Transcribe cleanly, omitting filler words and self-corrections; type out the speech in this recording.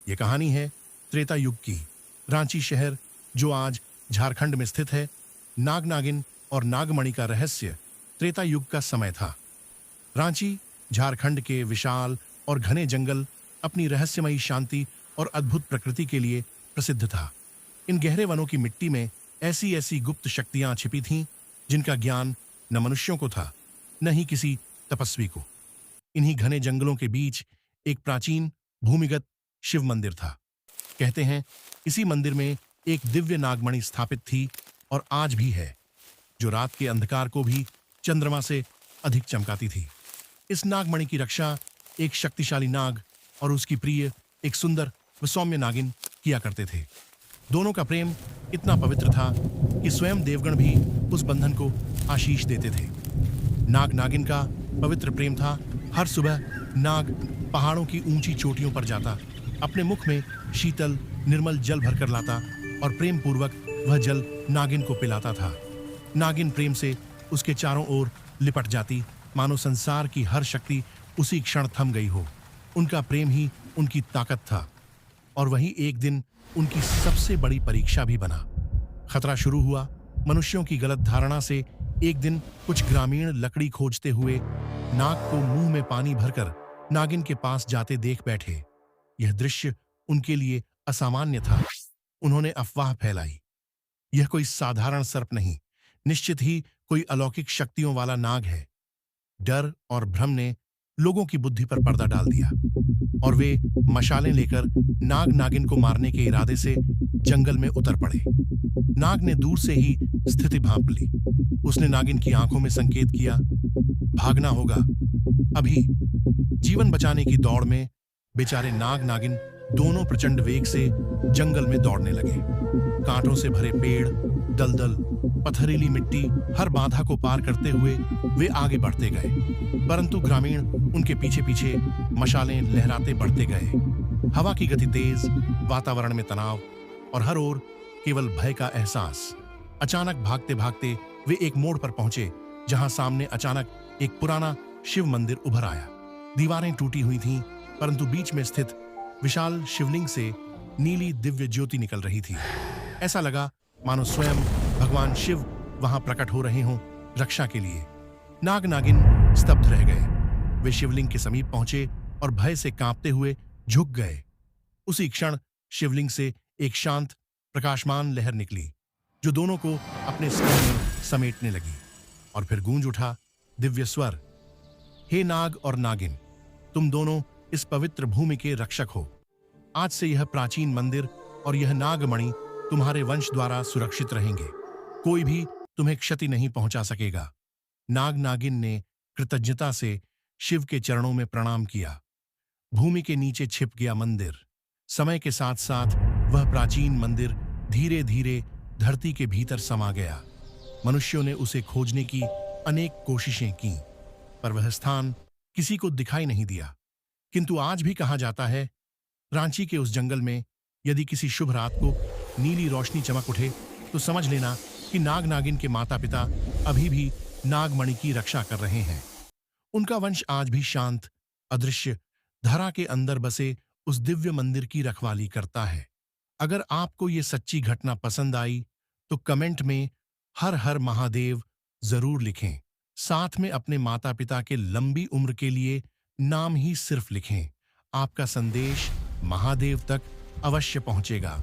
ये कहानी है त्रेता युग की। रांची शहर, जो आज झारखंड में स्थित है, नाग नागिन और नागमणि का रहस्य त्रेता युग का समय था। रांची झारखंड के विशाल और घने जंगल, अपनी रहस्यमयी शांति और अद्भुत प्रकृति के लिए प्रसिद्ध था। इन गहरे वनों की मिट्टी में ऐसी ऐसी गुप्त शक्तियां छिपी थीं जिनका ज्ञान न मनुष्यों को था, न ही किसी तपस्वी को। इन्हीं घने जंगलों के बीच एक प्राचीन भूमिगत शिव मंदिर था। कहते हैं इसी मंदिर में एक दिव्य नागमणि स्थापित थी और आज भी है, जो रात के अंधकार को भी चंद्रमा से अधिक चमकाती थी। इस नागमणि की रक्षा एक शक्तिशाली नाग और उसकी प्रिय एक सुंदर व सौम्य नागिन किया करते थे। दोनों का प्रेम इतना पवित्र था कि स्वयं देवगण भी उस बंधन को आशीष देते थे। नाग नागिन का पवित्र प्रेम था। हर सुबह नाग पहाड़ों की ऊंची चोटियों पर जाता, अपने मुख में शीतल निर्मल जल भरकर लाता और प्रेम पूर्वक वह जल नागिन को पिलाता था। नागिन प्रेम से उसके चारों ओर लिपट जाती, मानो संसार की हर शक्ति उसी क्षण थम गई हो। उनका प्रेम ही उनकी ताकत था और वही एक दिन उनकी सबसे बड़ी परीक्षा भी बना। खतरा शुरू हुआ। मनुष्यों की गलत धारणा से एक दिन कुछ ग्रामीण लकड़ी खोजते हुए नाग को मुंह में पानी भरकर नागिन के पास जाते देख बैठे। यह दृश्य उनके लिए असामान्य था। उन्होंने अफवाह फैलाई, यह कोई साधारण सर्प नहीं, निश्चित ही कोई अलौकिक शक्तियों वाला नाग है। डर और भ्रम ने लोगों की बुद्धि पर पर्दा डाल दिया और वे मशालें लेकर नाग नागिन को मारने के इरादे से जंगल में उतर पड़े। नाग ने दूर से ही स्थिति भांप ली। उसने नागिन की आंखों में संकेत किया, भागना होगा अभी। जीवन बचाने की दौड़ में बेचारे नाग नागिन दोनों प्रचंड वेग से जंगल में दौड़ने लगे। कांटों से भरे पेड़, दलदल, पथरीली मिट्टी, हर बाधा को पार करते हुए वे आगे बढ़ते गए, परंतु ग्रामीण उनके पीछे पीछे मशालें लहराते बढ़ते गए। हवा की गति तेज, वातावरण में तनाव और हर ओर केवल भय का एहसास। अचानक भागते भागते वे एक मोड़ पर पहुंचे, जहां सामने अचानक एक पुराना शिव मंदिर उभर आया। दीवारें टूटी हुई थीं, परंतु बीच में स्थित विशाल शिवलिंग से नीली दिव्य ज्योति निकल रही थी। ऐसा लगा मानो स्वयं भगवान शिव वहां प्रकट हो रहे हों रक्षा के लिए। नाग नागिन स्तब्ध रह गए। वे शिवलिंग के समीप पहुंचे और भय से कांपते हुए झुक गए। उसी क्षण शिवलिंग से एक शांत प्रकाशमान लहर निकली, जो दोनों को अपने स्तर में समेटने लगी। और फिर गूंज उठा दिव्य स्वर, हे नाग और नागिन, तुम दोनों इस पवित्र भूमि के रक्षक हो। आज से यह प्राचीन मंदिर और यह नागमणि तुम्हारे वंश द्वारा सुरक्षित रहेंगे। कोई भी तुम्हें क्षति नहीं पहुंचा सकेगा। नाग नागिन ने कृतज्ञता से शिव के चरणों में प्रणाम किया। भूमि के नीचे छिप गया मंदिर। समय के साथ साथ वह प्राचीन मंदिर धीरे धीरे धरती के भीतर समा गया। मनुष्यों ने उसे खोजने की अनेक कोशिशें की, पर वह स्थान किसी को दिखाई नहीं दिया। किंतु आज भी कहा जाता है, रांची के उस जंगल में यदि किसी शुभ रात को नीली रोशनी चमक उठे, तो समझ लेना कि नाग नागिन के माता पिता अभी भी नागमणि की रक्षा कर रहे हैं। उनका वंश आज भी शांत, अदृश्य धरा के अंदर बसे उस दिव्य मंदिर की रखवाली करता है। अगर आपको ये सच्ची घटना पसंद आई तो कमेंट में हर हर महादेव जरूर लिखें। साथ में अपने माता पिता के लंबी उम्र के लिए नाम ही सिर्फ लिखें। आपका संदेश महादेव तक अवश्य पहुंचेगा।